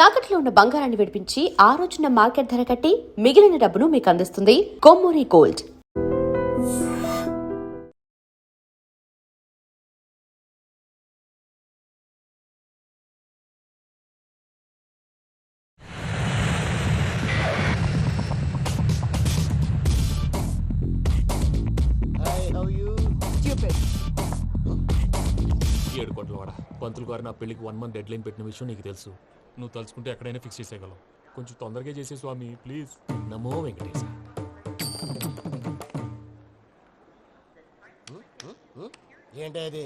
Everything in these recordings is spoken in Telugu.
తాకట్లో ఉన్న బంగారాన్ని విడిపించి ఆ రోజున మార్కెట్ ధర కట్టి మిగిలిన డబ్బును మీకు అందిస్తుంది కొమ్మూరి గోల్డ్. ఏడు కోట్ల వాడ పంతులు గారు నా పెళ్లికి 1 month డెడ్ లైన్ పెట్టిన విషయం నీకు తెలుసు. నువ్వు తలుచుకుంటే ఎక్కడైనా ఫిక్స్ చేసేయగలవు. కొంచెం తొందరగా చేసే స్వామి ప్లీజ్. నమో వెంకటేశ. ఏంటది?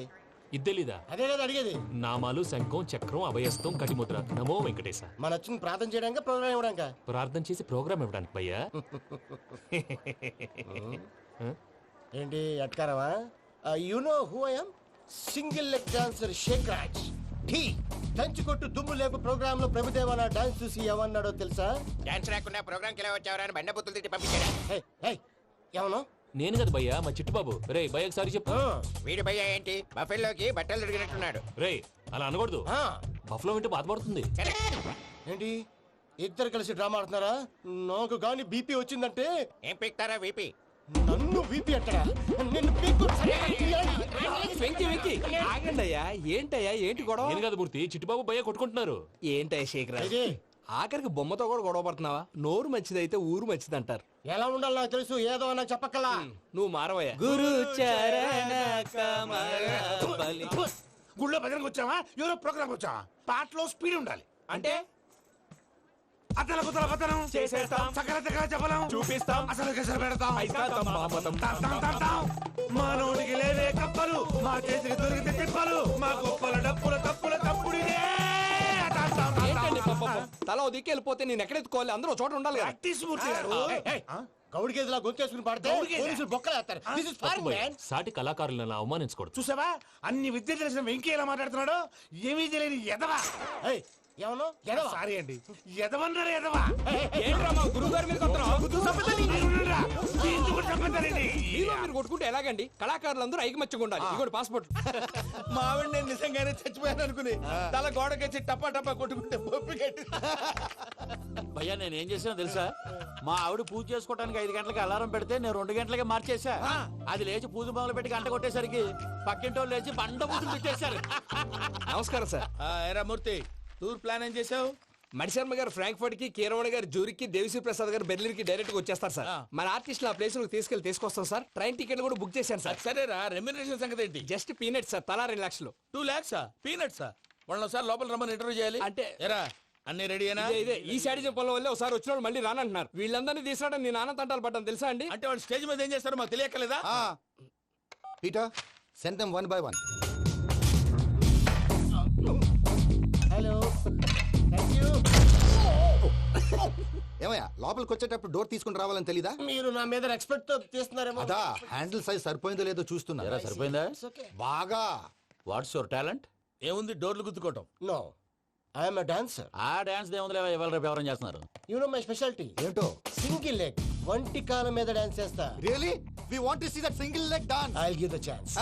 ఇద్దెలీదా? అదే కదా అడిగేది. నామాలు శంఖం చక్రం అభయస్తం కటిముద్ర. నమో వెంకటేశ. మన వచ్చిన ప్రార్థన చేయడానికి ప్రోగ్రామ్ ఇవ్వడానికి. ప్రార్థన చేసి ప్రోగ్రామ్ ఇవ్వడానికి భయ్యా. ఏంటి ఎట్కారవా? You know who I am? Single leg dancer Shaik Raj. టీ దంచుకొట్టు దుమ్ము లేపు ప్రోగ్రామ్ లో ప్రభుదేవ నా డాన్స్ చూసి ఏమన్నాడో తెలుసా? డాన్స్ రాకుండా ప్రోగ్రామ్ కి ఎలా వచ్చావరా అని బండ బుద్ధులు తిట్టి పంపించాడు. ఏమను? నేను కదా భయ్యా, మా చిట్టుబాబు. రే భయ్య ఒకసారి చెప్పు. వీడి భయ్య ఏంటి బఫెల్లోకి బట్టలు తిరిగినట్టున్నాడు. రే అలా అనకూడదు. బఫ్లో వింటే బాధపడుతుంది. ఏంటి ఇద్దరు కలిసి డ్రామా ఆడుతున్నారా? నాకు గాని బీపీ వచ్చిందంటే ఏం పీక్తారా వీపీ? నన్ను బీపీ అంటారా? నిన్ను పీక్కు. ఆగండయ్యా, ఏంటయ్యా, ఏంటి గొడవ? నేను కదా మూర్తి, చిట్టుబాబు భయ్య కొట్టుకుంటున్నారు. ఏంటయ్యా శేఖర్, ఆఖరికి బొమ్మతో కూడా గొడవ పడుతున్నావా? నోరు మంచిదైతే ఊరు మంచిది అంటారు. ఎలా ఉండాలి నాకు తెలుసు, ఏదో నాకు చెప్పక్కలా. నువ్వు మారవయ్యా. గురు గుళ్ళో భజనకు వచ్చావా? ఎవరో ప్రోగ్రామ్ వచ్చావా? పాటలో స్పీడ్ ఉండాలి. అంటే అతల కుతల పతనం చేసేస్తాం, సకల దగ్గర చెప్పలేం, చూపిస్తాం, అసలు గసలు పెడతాం. అయితాం, బాపతం. మా నోటికి లేవే కప్పలు, మా చేతికి దొరికితే తిప్పలు, మా గొప్పల డప్పుల తప్పుల తప్పుడిదే. ఏంటండి పాపం? తల ఓ దిక్కు వెళ్ళిపోతే నేను ఎక్కడెత్తుకోవాలి? అందరూ చోట ఉండాలి కదా. ప్రాక్టీస్ మూర్తి గారు. గౌడి గేదెలా గొంతేసుకుని పాడితే పోలీసులు బొక్కలు వేస్తారు. This is foreign, man. సాటి కళాకారులను అవమానించకూడదు. చూసావా అన్ని విద్య తెలిసిన వెంకీ ఎలా మాట్లాడుతున్నాడు? ఏమీ తెలియని ఎదవా. ఏమను? సారీ అండి, ఎదవన్నారు ఎదవా. ఏంట్రా మా గురువు గారి మీద మీరు కొట్టుకుంటే ఎలాగండి? కళాకారులందరూ ఐకమత్యంగా ఉండాలి. ఇగోటి పాస్పోర్ట్. మా ఆవిడ నేను నిజంగానే చచ్చిపోయాను అనుకుని తల గోడకొచ్చి టపా టపా కొట్టుకుంటే పొప్పి కట్టి. భయ్యా నేను ఏం చేసినా తెలుసా? మా ఆవిడ పూజ చేసుకోవడానికి 5 గంటలకి అలారం పెడితే నేను 2 గంటలకి మార్చేసా. అది లేచి పూజ మొదలు పెట్టి గంట కొట్టేసరికి పక్కింటి వాళ్ళు లేచి బండ పూజలు పెట్టేశారు. నమస్కారం సార్. ఏరా మూర్తి, టూర్ ప్లాన్ ఏం చేసావు? మణిశర్మ గారు ఫ్రాంక్ఫర్ట్ కి, కీరవాణి గారు జూరిక్, దేవిశ్రీ ప్రసాద్ గారు బెర్లిన్ కి డైరెక్ట్ గా వచ్చేస్తారు సార్. మన ఆర్టిస్ట్ ఆ ప్లేస్ తీసుకొస్తాం సార్. ట్రైన్ టికెట్ కూడా బుక్ చేశాను సార్. సరేరా, రెమ్యూనరేషన్ సంగతి ఏంటి? జస్ట్ పీనట్ సార్, తలా 2 లక్షలు. 2 lakhs పీనట్సా? వాళ్ళని ఒకసారి లోపల రమ్మని ఇంటర్వ్యూ చేయాలి. అంటే ఎరా అన్ని రెడీ అయినా? ఇదే ఈ శాడిజం పొలం వల్లే ఒకసారి వచ్చిన వాళ్ళు మళ్ళీ రానంటున్నారు. వీళ్ళందరినీ తీసుకురావడం నేను నాన్న తంటాలు పడ్డాను తెలుసా అండి. అంటే వాళ్ళు స్టేజ్ మీద ఏం చేస్తారో మాకు తెలియక్కలేదా? Peter, send them one by one. Hello, thank you. ఏమయ్యా లోపలికి వచ్చేటప్పుడు డోర్ తీసుకుని రావాలని తెలీదా? మీరు నా మీద ఎక్స్పెక్ట్ తో తీస్తున్నారేమో. అదా హ్యాండిల్ సైజ్ సరిపోయిందో లేదో చూస్తున్నా. ఎరా సరిపోయిందా? బాగా. What's your talent? ఏముంది డోర్లు గుద్దుకోవటం. No, I'm a dancer. ఆ డాన్స్ దేవుందిలే, ఇవాళ రేపు ఎవరైనా చేస్తున్నారు. You know my speciality. ఏంటో? సింగిల్ లెగ్, వంటి కాలం మీద డాన్స్ చేస్తా. Really? We want to see that single leg dance. I'll give the chance.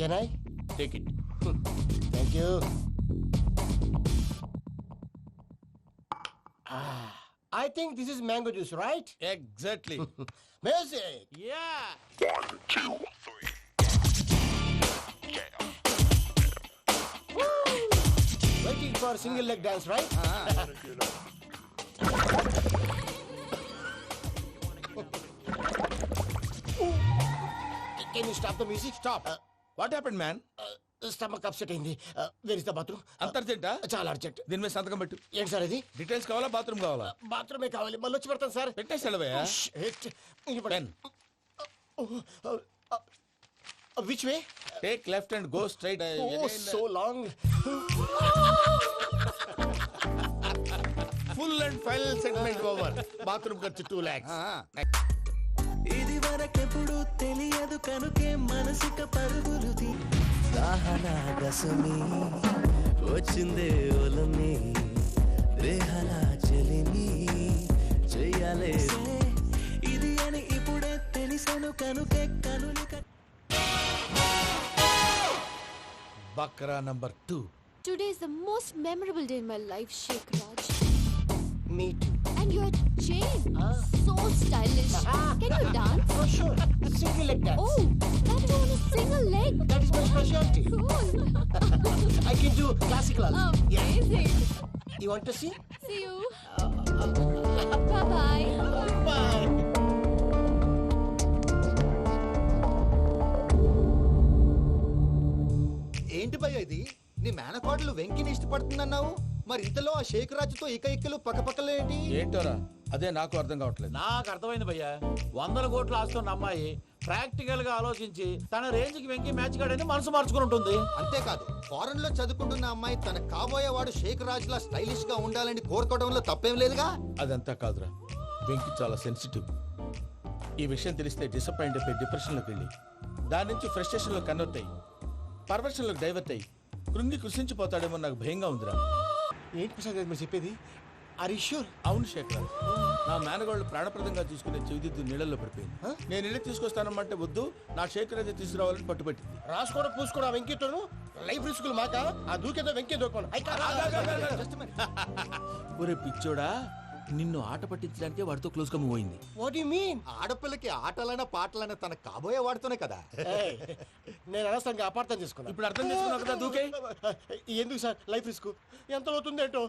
Can I? Take it. Thank you. I think this is mango juice, right? Exactly. Music. Yeah. 1, 2, 3. Waiting for single leg dance, right? Can you stop the music? Stop. What happened, man? Stomach upset అయింది. Where is the bathroom? అంత అర్జెంటా? చాలా అర్జెంట్. దీని మీద సంతకం పెట్టు. ఏంటి సార్ ఇది? డీటెయిల్స్ కావాలా బాత్రూమ్ కావాలా? బాత్రూమే కావాలి, మళ్ళీ వచ్చి పెడతాను సార్. పెట్టేసి వెళ్ళవయ్యా. Pen. Which way? Take left and go straight. Oh, so long. Full and final segment over. Bathroom ఖర్చు 2 lakhs. ఇది వరకెప్పుడు తెలియదు కనుకే మనసిక పరుగులు దశమి వచ్చిందే ఒలమి రేహన చెలిమి చెయ్యాలే ఇది అని ఇప్పుడే తెలిసెను కనుకే కనులిక. Bakra number 2. Today is the most memorable day in my life, Sheikh Raj. Me too. And your chain, so stylish. Can you dance? For sure. Single leg dance. Oh, that too on a single leg. That is my specialty. Cool. I can do classical also. Amazing. You want to see? See you. Bye-bye. Bye. ఏంటి భయ్య ఇది? నీ మేనకోడలు వెంకిని ఇష్టపడుతుందన్నావు, మరి ఇంతలో ఆ షేక్ రాజుతో ఇకలు పక్కపక్కలు ఏంటి? ఏంటోరా అదే నాకు అర్థం కావట్లేదు. నాకు అర్థమైంది భయ్యా, 100 కోట్లు ఆస్తున్న అమ్మాయి ప్రాక్టికల్ గా ఆలోచించి తన రేంజ్ కి వెంకి మ్యాచ్ కాడని మనసు మార్చుకుని ఉంటుంది. అంతేకాదు, ఫారెన్ లో చదువుకుంటున్న అమ్మాయి తన కాబోయేవాడు షేక్ రాజ్ లా స్టైలిష్ గా ఉండాలని కోరుకోవడంలో తప్పేం లేదుగా. అదంతా కాదురా, వెంకి చాలా సెన్సిటివ్. ఈ విషయం తెలిస్తే డిసప్పాయింట్ అయిపోయి డిప్రెషన్లోకి వెళ్ళి దాని నుంచి ఫ్రస్ట్రేషన్లో కన్వర్ట్ అయ్యి పర్వర్షన్లోకి డైవర్ట్ అయ్యి కృంగి కృషించిపోతాడేమో నాకు భయంగా ఉందిరా. ఏంటి ప్రసాద్ గారు మీరు చెప్పేది? Are you sure? అవును శేఖర్, నా మేనగాళ్ళు ప్రాణప్రదంగా చూసుకునే చెవిదిద్దు నీళ్ళల్లో పడిపోయింది. నేను ఇల్లు తీసుకొస్తానమ్మంటే వద్దు, నా శేఖర్ అయితే తీసుకురావాలని పట్టుబట్టింది. రాసుకోవడం పూసుకోవడం ఆ వెంకీతోను లైఫ్ రిస్కులు మాక ఆ దూకేదో వెంకీ దూకోను. ఒరే పిచ్చోడా, నిన్ను ఆట పట్టించడానికి వాడితో క్లోజ్ గా మూవ్ అయింది. What you mean? ఆడపిల్లకి ఆటలైన పాటలైన తన కాబోయేవాడితోనే కదా. నేను అనవసరంగా అపార్థం చేసుకున్నా. ఇప్పుడు అర్థం చేసుకున్నావు కదా దూకే. ఎందుకు సార్ లైఫ్ రిస్క్? ఎంత అవుతుంది ఏంటో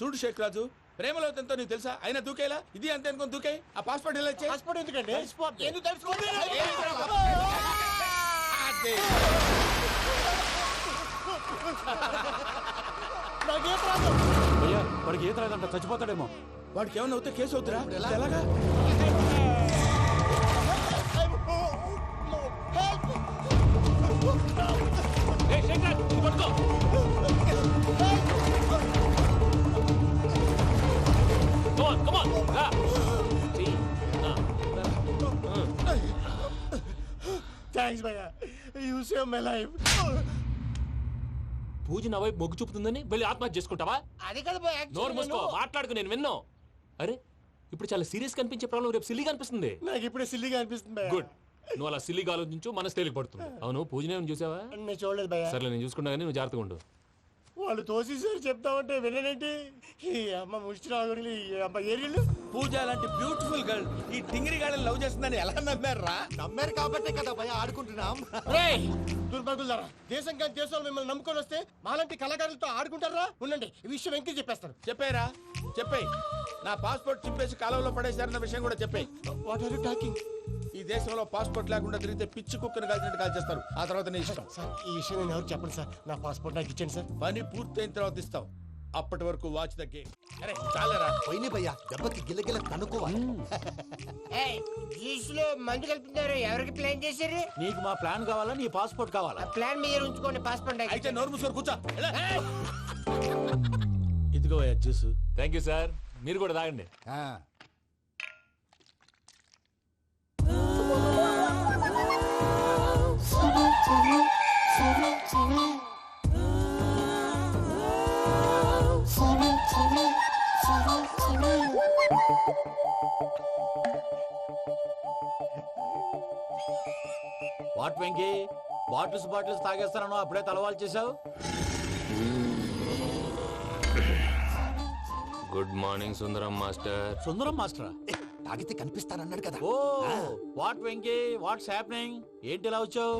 చూడు శేఖర్ రాజు, ప్రేమలో ఎంతో నీకు తెలుసా? అయినా దూకేలా ఇది అంతే అనుకుని దూకే. ఆ పాస్పోర్ట్ ఎలా ఇచ్చే? పాస్పోర్ట్ ఎందుకండి? ఎందుకు తెలుసుకోండి. నాకేం ప్రాబ్లం? భయ్యా, వాడికి ఈత రాదంట, చచ్చిపోతాడేమో. వాడికి ఏమన్నా అవుతే కేసు అవుతురా? ఎలాగా? థ్యాంక్స్ భయ్యా, యు సేవ్ మై లైఫ్. పూజ నా వైపు మొగ్గు చూపుతుందని వెళ్ళి ఆత్మహత్య చేసుకుంటావా? అది కదా భయ్యా, నోరు మూసుకో, మాట్లాడుకు, నేను విన్నాను. అరే ఇప్పుడు చాలా సీరియస్ కనిపించే ప్రాబ్లం రేపు సిల్లీగా అనిపిస్తుంది. నాకు ఇప్పుడే సిల్లీగా అనిపిస్తుంది భయ్యా. గుడ్, నువ్వు అలా సిల్లీగా ఆలోచించు, మనసు తేలిక పడుతుంది. అవును, పూజనే చూసావా? నేను చూడలేదు భయ్యా. సర్లే, నేను చూసుకున్నా కానీ నువ్వు జాగ్రత్తగా ఉండు. వాళ్ళు తోసేసారు చెప్తామంటే విననేంటి? ఈ అమ్మ ముష్టి రాగుడి అమ్మ ఏరియలు. పూజ లాంటి బ్యూటిఫుల్ గర్ల్ ఈ టింగిరి గాళ్ళని లవ్ చేస్తుందని ఎలా నమ్మారా? నమ్మారు కాబట్టే కదా భయ్య ఆడుకుంటున్నాం. దుర్భగులారా, దేశం కానీ దేశాలు మిమ్మల్ని నమ్ముకొని వస్తే మాలాంటి కళాకారులతో ఆడుకుంటారా? ఉండండి, ఈ విషయం వెంకీ చెప్పేస్తాను. చెప్పారా? చెప్పేయ్. నా పాస్పోర్ట్ చింపేసి కాలంలో పడేశారన్న విషయం కూడా చెప్పేయ్. What are you talking? ఈ దేశంలో పాస్పోర్ట్ లేకుండా తిరిగితే పిచ్చి కుక్కను కాల్చినట్టు కాల్చేస్తారు. ఆ తర్వాత నీ ఇష్టం. సార్, ఈ విషయం నేను ఎవరు చెప్పండి సార్. నా పాస్పోర్ట్ నాకు ఇచ్చేయండి సార్. పని పూర్తయిన తర్వాత ఇస్తాం. అప్పటి వరకు వాచ్ ద గేమ్. అరే చాలరా. పోయిన భయ్య, దెబ్బకి గిల్లగిల్ల కనుక్కోవాలి. జ్యూస్ లో మందు కలుపుతున్నారు, ఎవరికి ప్లాన్ చేశారు? నీకు మా ప్లాన్ కావాలా, నీ పాస్పోర్ట్ కావాలా? ప్లాన్ మీరు ఉంచుకోండి, పాస్పోర్ట్ అయితే నోరు మూసుకొని కూర్చో. ఇదిగో జ్యూస్. థ్యాంక్ యూ సార్, మీరు కూడా తాగండి. వాట్ వెంకీ, బాటిల్స్ తాగేస్తానో అప్పుడే తలవాలు చేసావు. Good morning Sundaram master. Sundaram మాస్టరా? తాగితే కనిపిస్తానన్నాడు కదా. Oh what Venky, what's happening? ఏంటి ఇలా వచ్చావు?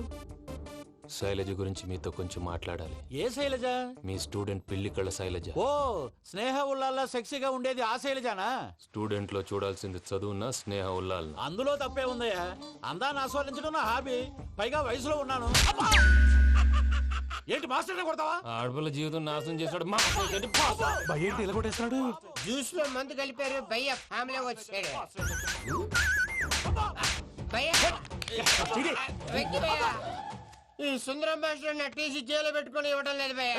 శైలజ గురించి మీతో కొంచెం మాట్లాడాలి. ఏ శైలజ? మీ స్టూడెంట్ పిల్లి కళ్ళ శైలజ. ఓ స్నేహ ఉల్లాల్లో సెక్సీగా ఉండేది ఆ శైలజానా? స్టూడెంట్ లో చూడాల్సింది చదువున స్నేహ ఉల్లాల్. అందులో తప్పే ఉందయ్యా, అందాన్ని ఆస్వాదించడం నా హాబీ, పైగా వయసులో ఉన్నాను. ఏంటి మాస్టర్ కొడతావా? ఆడపిల్ల జీవితం నాశనం చేశాడు. ఏంటి ఇలా కొట్టేస్తున్నాడు? జ్యూస్ లో మందు కలిపారు, భయ్య ఫ్యామిలీ వచ్చాడు. భయ్య వెంకీ భయ్య, ఈ సుందరం భాష నా టీసీ జైలు పెట్టుకొని ఇవ్వడం లేదు భయ్య.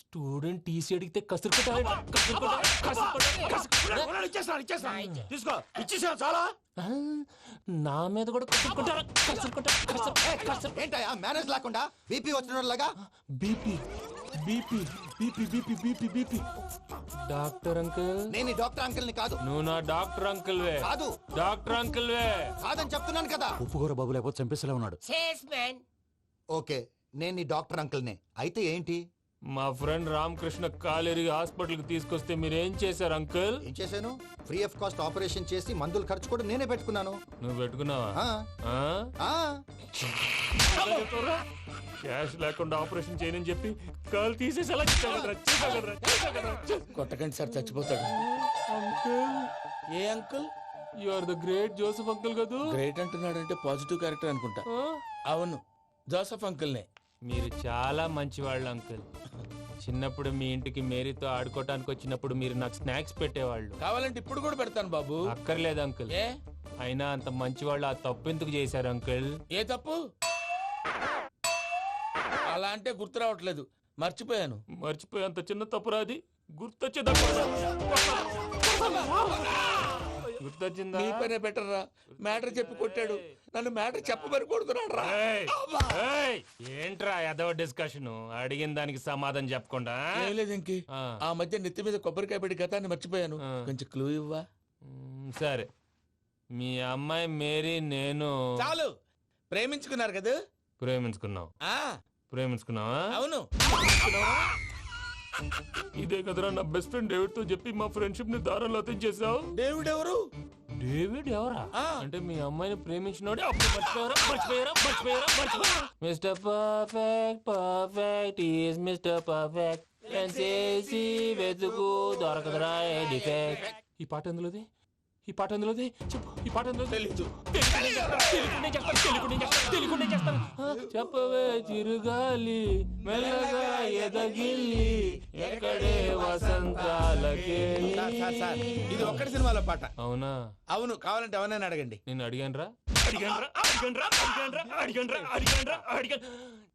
స్టూడెంట్ టీసీ అడిగితే తీసుకో, ఇచ్చేసా చాలా. నా మీద కూడా ఏంటయ్యా మేనేజ్ లేకుండా బీపీ వచ్చిన లాగా? BP BP BP BP BP BP. Doctor uncle, నేను ఈ డాక్టర్ అంకుల్ ని కాదు. నువ్వు నా డాక్టర్ అంకుల్ వే. కాదు. డాక్టర్ అంకుల్ వే కాదని చెప్తున్నాను కదా. ఉప్పుకూర బాబు లేకపోతే చంపేసేలా ఉన్నాడు. ఓకే, నేను ఈ డాక్టర్ అంకుల్ నే. అయితే ఏంటి? మా ఫ్రెండ్ రామకృష్ణ కాలేరికి హాస్పిటల్కి తీసుకొస్తే మీరేం చేశారు అంకుల్? ఏం చేశాను? ఫ్రీ ఆఫ్ కాస్ట్ ఆపరేషన్ చేసి మందులు ఖర్చు కూడా నేనే పెట్టుకున్నాను. నువ్వు పెట్టుకున్నావా? ఆ, ఆ? ఆ, క్యాష్ లేకుండా ఆపరేషన్ చేయనని చెప్పి కాలు తీసేసి అలా కొట్టకండి సార్, చచ్చిపోతాడు. ఏ uncle? You are the great Joseph uncle కదూ? గ్రేట్ అంటున్నాడంటే పాజిటివ్ క్యారెక్టర్ అనుకుంటా. అవును, జోసఫ్ అంకుల్నే. మీరు చాలా మంచివాళ్ళు అంకుల్. చిన్నప్పుడు మీ ఇంటికి మేరీతో ఆడుకోవటానికి వచ్చినప్పుడు మీరు నాకు స్నాక్స్ పెట్టేవాళ్ళు. కావాలంటే ఇప్పుడు కూడా పెడతాను బాబు. అక్కర్లేదు అంకుల్. ఏ అయినా అంత మంచివాళ్ళు ఆ తప్పు ఎందుకు చేశారు అంకుల్? ఏ తప్పు? అలా అంటే గుర్తు రావట్లేదు, మర్చిపోయాను. మర్చిపోయి అంత చిన్న తప్పురా అది? గుర్తొచ్చిందా? నీ పనే బెటర్ రా. మ్యాటర్ చెప్పి కొట్టాడు, నన్ను మ్యాటర్ చెప్పమని కొడుతున్నాడు రా. ఏయ్, ఏంట్రా ఎదవ డిస్కషన్? అడిగిన దానికి సమాధానం చెప్పకుండా? ఏం లేదు ఇంకి. ఆ మధ్య నెత్తి మీద కొబ్బరికాయ పెట్టి గతాన్ని మర్చిపోయాను. కొంచెం క్లూ ఇవ్వా? సరే, మీ అమ్మాయి మేరీ నేను చాలు. ప్రేమించుకున్నారు కదా? ప్రేమించుకున్నావు. ప్రేమించుకున్నావా? అవును. ఇదే కదరా నా బెస్ట్ ఫ్రెండ్ డేవిడ్ తో చెప్పి మా ఫ్రెండ్షిప్ ని దారంలో అతించేసావు. డేవిడ్ ఎవరు? డేవిడ్ ఎవరా? అంటే మీ అమ్మాయిని ప్రేమించినోడే అప్పుడు mister perfect perfect is mister perfect చేసి వెతుకు దొరకదురా డిఫెక్ట్. ఈ పాట ఎందులోది? ఈ పాట ఎందులోది? చెప్పు. ఈ పాట ఎందులో? తెలీదు. చెప్పవే చిరుగాలి మెల్లగా ఎదగిల్లి ఎక్కడే వసంతాలకే. ఇది ఒక్కటి సినిమాలో పాట. అవునా? అవును. కావాలంటే ఎవరైనా అడగండి. నేను అడిగాను రా.